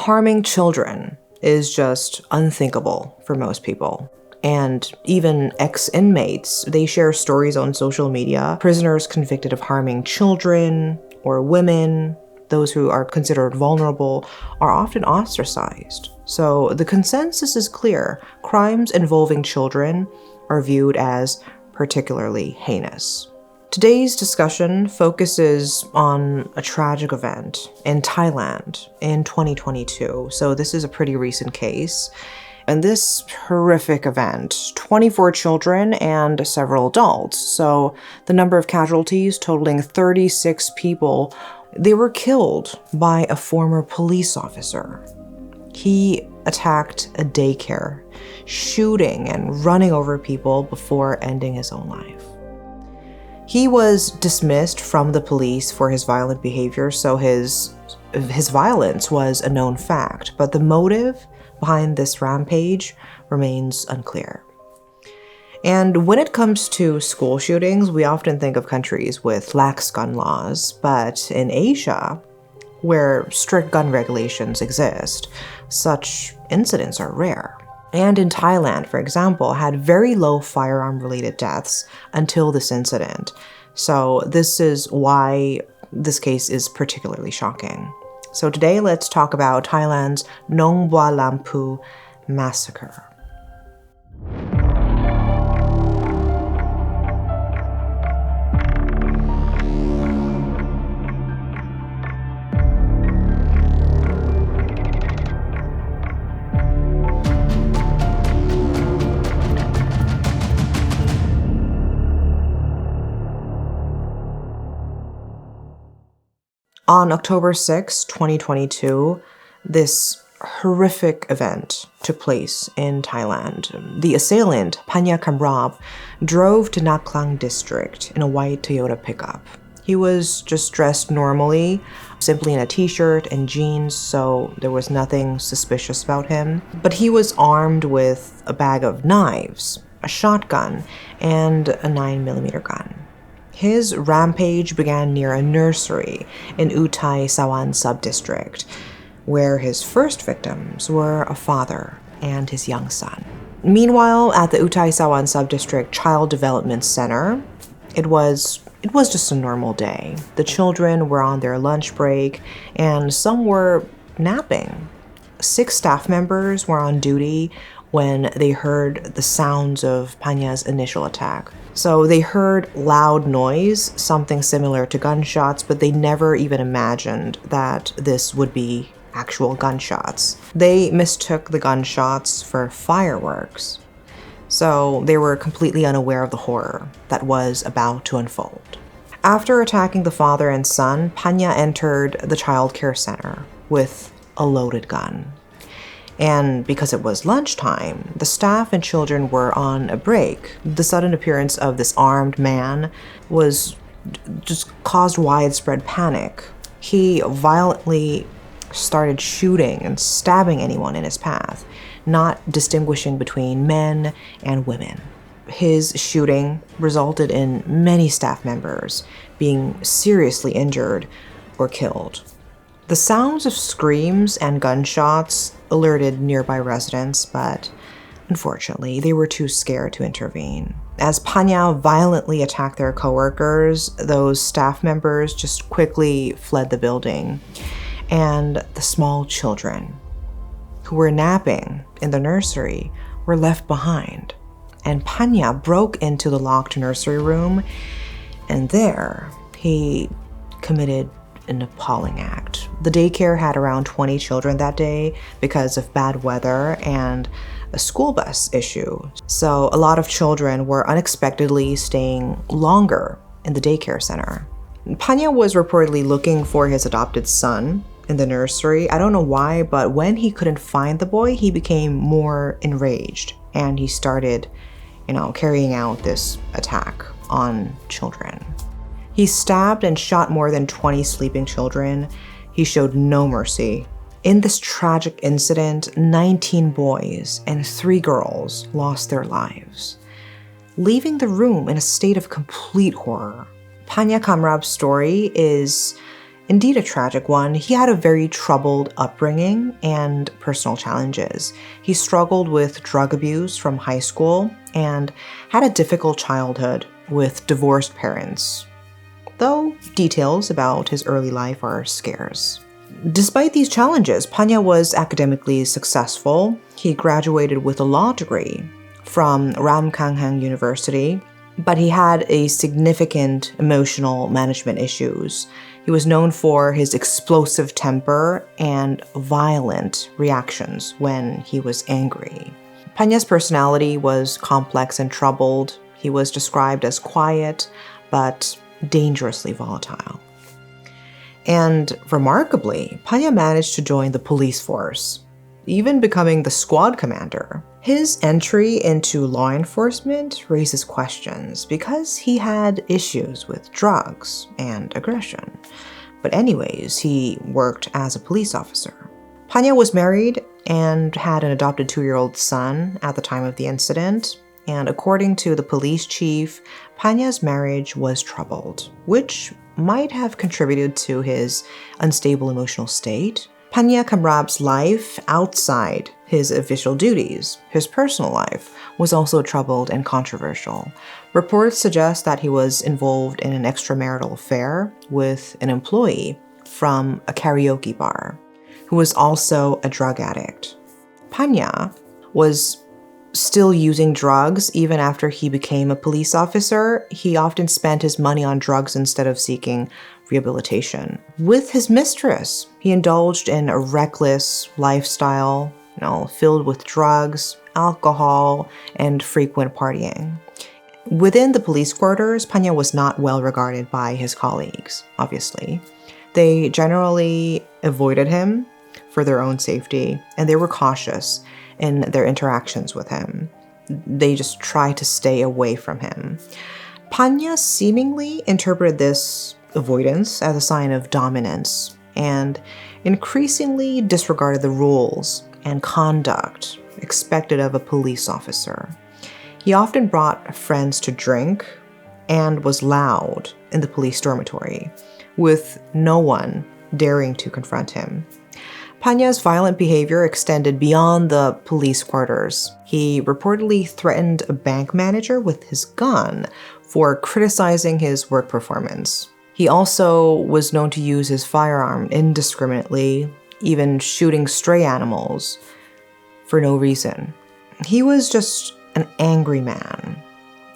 Harming children is just unthinkable for most people. And even ex-inmates, they share stories on social media. Prisoners convicted of harming children or women, those who are considered vulnerable, are often ostracized. So the consensus is clear. Crimes involving children are viewed as particularly heinous. Today's discussion focuses on a tragic event in Thailand in 2022. So this is a pretty recent case. In this horrific event, 24 children and several adults, so the number of casualties totaling 36 people, they were killed by a former police officer. He attacked a daycare, shooting and running over people before ending his own life. He was dismissed from the police for his violent behavior, so his violence was a known fact, but the motive behind this rampage remains unclear. And when it comes to school shootings, we often think of countries with lax gun laws, but in Asia, where strict gun regulations exist, such incidents are rare. And in Thailand, for example, had very low firearm-related deaths until this incident. So this is why this case is particularly shocking. So today, let's talk about Thailand's Nong Bua Lamphu massacre. On October 6, 2022, this horrific event took place in Thailand. The assailant, Panya Kamrab, drove to Nak Klang district in a white Toyota pickup. He was just dressed normally, simply in a t-shirt and jeans, so there was nothing suspicious about him. But he was armed with a bag of knives, a shotgun, and a 9mm gun. His rampage began near a nursery in Uthai Sawan sub-district, where his first victims were a father and his young son. Meanwhile, at the Uthai Sawan sub-district Child Development Center, it was just a normal day. The children were on their lunch break, and some were napping. 6 staff members were on duty when they heard the sounds of Panya's initial attack. So they heard loud noise, something similar to gunshots, but they never even imagined that this would be actual gunshots. They mistook the gunshots for fireworks. So they were completely unaware of the horror that was about to unfold. After attacking the father and son, Panya entered the childcare center with a loaded gun. And because it was lunchtime, the staff and children were on a break. The sudden appearance of this armed man was just caused widespread panic. He violently started shooting and stabbing anyone in his path, not distinguishing between men and women. His shooting resulted in many staff members being seriously injured or killed. The sounds of screams and gunshots alerted nearby residents, but unfortunately, they were too scared to intervene. As Panya violently attacked their coworkers, those staff members just quickly fled the building. And the small children who were napping in the nursery were left behind. And Panya broke into the locked nursery room, and there he committed an appalling act. The daycare had around 20 children that day because of bad weather and a school bus issue. So a lot of children were unexpectedly staying longer in the daycare center. Panya was reportedly looking for his adopted son in the nursery. I don't know why, but when he couldn't find the boy, he became more enraged and he started, carrying out this attack on children. He stabbed and shot more than 20 sleeping children. He showed no mercy. In this tragic incident, 19 boys and 3 girls lost their lives, leaving the room in a state of complete horror. Panya Kamrab's story is indeed a tragic one. He had a very troubled upbringing and personal challenges. He struggled with drug abuse from high school and had a difficult childhood with divorced parents, though details about his early life are scarce. Despite these challenges, Panya was academically successful. He graduated with a law degree from Ramkanghan University, but he had a significant emotional management issues. He was known for his explosive temper and violent reactions when he was angry. Panya's personality was complex and troubled. He was described as quiet, but dangerously volatile. And remarkably, Panya managed to join the police force, even becoming the squad commander. His entry into law enforcement raises questions because he had issues with drugs and aggression. But anyways, he worked as a police officer. Panya was married and had an adopted 2-year-old son at the time of the incident. And according to the police chief, Panya's marriage was troubled, which might have contributed to his unstable emotional state. Panya Kamrab's life outside his official duties, his personal life, was also troubled and controversial. Reports suggest that he was involved in an extramarital affair with an employee from a karaoke bar, who was also a drug addict. Panya was still using drugs even after he became a police officer. He often spent his money on drugs instead of seeking rehabilitation. With his mistress, he indulged in a reckless lifestyle, filled with drugs, alcohol, and frequent partying. Within the police quarters, Panya was not well regarded by his colleagues, obviously. They generally avoided him for their own safety, and they were cautious in their interactions with him. They just tried to stay away from him. Panya seemingly interpreted this avoidance as a sign of dominance and increasingly disregarded the rules and conduct expected of a police officer. He often brought friends to drink and was loud in the police dormitory, with no one daring to confront him. Panya's violent behavior extended beyond the police quarters. He reportedly threatened a bank manager with his gun for criticizing his work performance. He also was known to use his firearm indiscriminately, even shooting stray animals for no reason. He was just an angry man.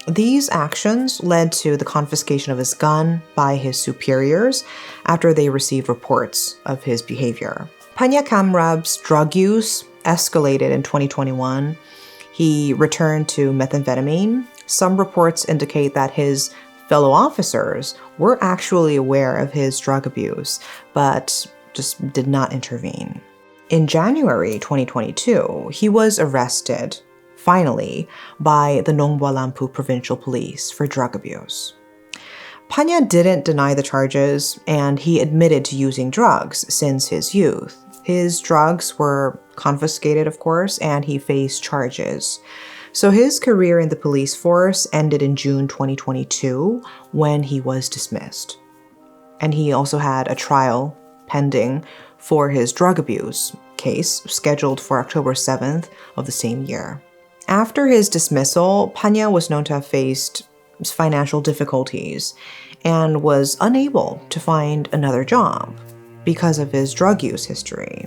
These actions led to the confiscation of his gun by his superiors after they received reports of his behavior. Panya Kamrab's drug use escalated in 2021. He returned to methamphetamine. Some reports indicate that his fellow officers were actually aware of his drug abuse, but just did not intervene. In January 2022, he was arrested, finally, by the Nong Bua Lamphu Provincial Police for drug abuse. Panya didn't deny the charges, and he admitted to using drugs since his youth. His drugs were confiscated, of course, and he faced charges. So his career in the police force ended in June 2022 when he was dismissed. And he also had a trial pending for his drug abuse case scheduled for October 7th of the same year. After his dismissal, Panya was known to have faced financial difficulties and was unable to find another job because of his drug use history.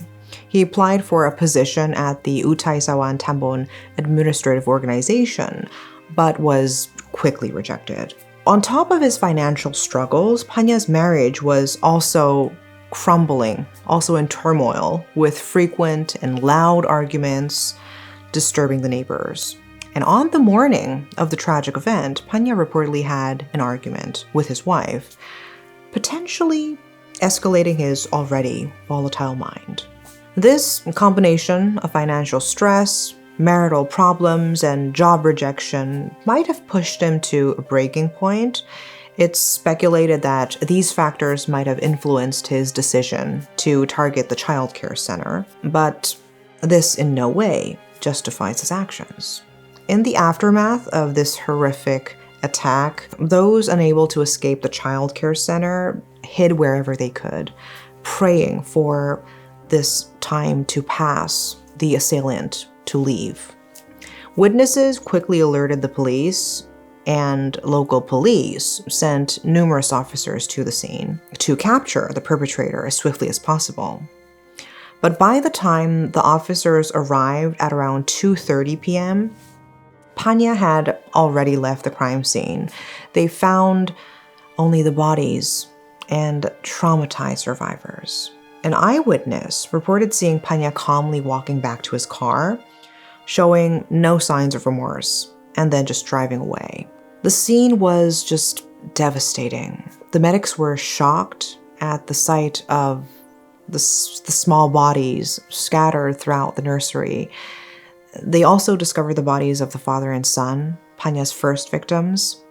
He applied for a position at the Utay Sawan Tambon Administrative Organization, but was quickly rejected. On top of his financial struggles, Panya's marriage was also crumbling, also in turmoil, with frequent and loud arguments disturbing the neighbors. And on the morning of the tragic event, Panya reportedly had an argument with his wife, potentially escalating his already volatile mind. This combination of financial stress, marital problems, and job rejection might have pushed him to a breaking point. It's speculated that these factors might have influenced his decision to target the childcare center, but this in no way justifies his actions. In the aftermath of this horrific attack, those unable to escape the childcare center hid wherever they could, praying for this time to pass, the assailant to leave. Witnesses quickly alerted the police, and local police sent numerous officers to the scene to capture the perpetrator as swiftly as possible. But by the time the officers arrived at around 2:30 p.m., Panya had already left the crime scene. They found only the bodies and traumatized survivors. An eyewitness reported seeing Panya calmly walking back to his car, showing no signs of remorse, and then just driving away. The scene was just devastating. The medics were shocked at the sight of the small bodies scattered throughout the nursery. They also discovered the bodies of the father and son, Panya's first victims.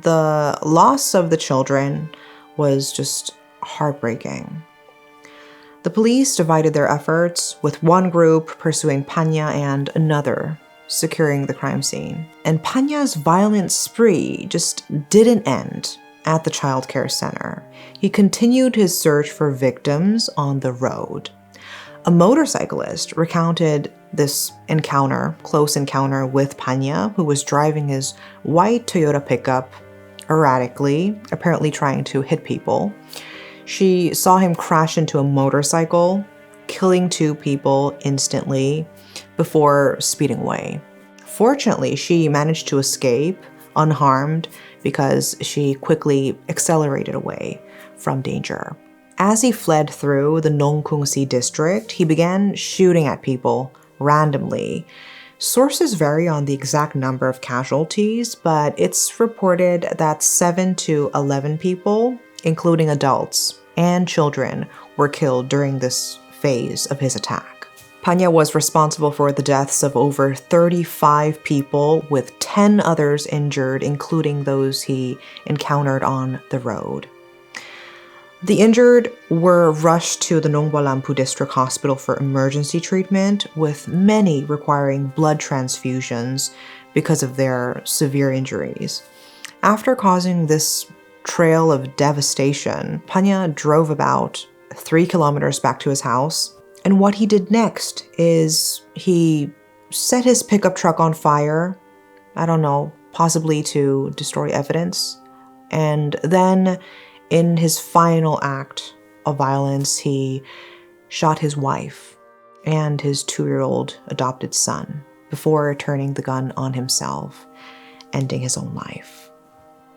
The loss of the children was just heartbreaking. The police divided their efforts, with one group pursuing Panya and another securing the crime scene. And Panya's violent spree just didn't end at the childcare center. He continued his search for victims on the road. A motorcyclist recounted this close encounter with Panya, who was driving his white Toyota pickup erratically, apparently trying to hit people. She saw him crash into a motorcycle, killing 2 people instantly before speeding away. Fortunately, she managed to escape unharmed because she quickly accelerated away from danger. As he fled through the Nongkungsi district, he began shooting at people randomly. Sources vary on the exact number of casualties, but it's reported that 7 to 11 people, including adults and children, were killed during this phase of his attack. Panya was responsible for the deaths of over 35 people, with 10 others injured, including those he encountered on the road. The injured were rushed to the Nong Bua Lamphu District Hospital for emergency treatment, with many requiring blood transfusions because of their severe injuries. After causing this trail of devastation, Panya drove about 3 kilometers back to his house, and what he did next is he set his pickup truck on fire, possibly to destroy evidence, and then in his final act of violence, he shot his wife and his 2-year-old adopted son before turning the gun on himself, ending his own life.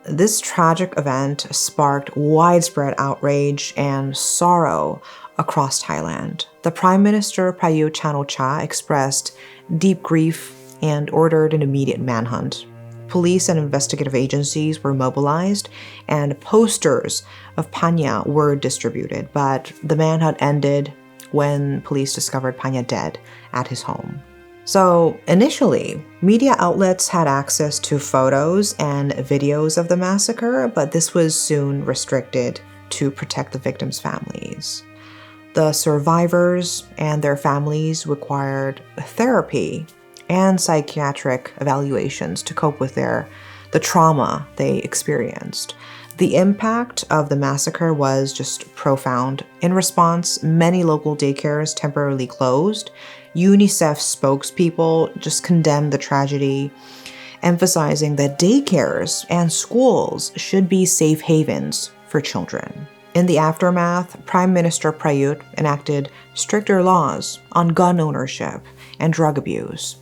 This tragic event sparked widespread outrage and sorrow across Thailand. The Prime Minister Prayut Chan-o-cha expressed deep grief and ordered an immediate manhunt. Police and investigative agencies were mobilized, and posters of Panya were distributed, but the manhunt ended when police discovered Panya dead at his home. So initially, media outlets had access to photos and videos of the massacre, but this was soon restricted to protect the victims' families. The survivors and their families required therapy and psychiatric evaluations to cope with the trauma they experienced. The impact of the massacre was just profound. In response, many local daycares temporarily closed. UNICEF spokespeople just condemned the tragedy, emphasizing that daycares and schools should be safe havens for children. In the aftermath, Prime Minister Prayut enacted stricter laws on gun ownership and drug abuse.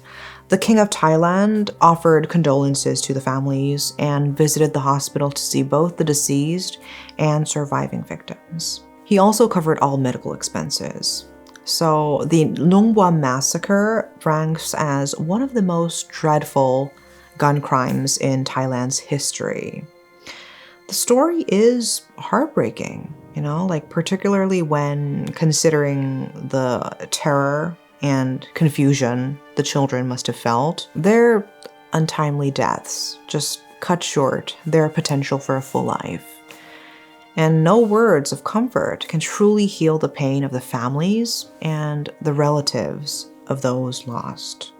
The King of Thailand offered condolences to the families and visited the hospital to see both the deceased and surviving victims. He also covered all medical expenses. So the Nong Bua massacre ranks as one of the most dreadful gun crimes in Thailand's history. The story is heartbreaking, particularly when considering the terror and confusion the children must have felt. Their untimely deaths just cut short their potential for a full life. And no words of comfort can truly heal the pain of the families and the relatives of those lost.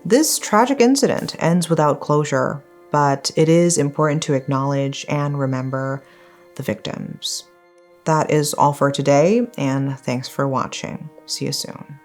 This tragic incident ends without closure, but it is important to acknowledge and remember the victims. That is all for today, and thanks for watching. See you soon.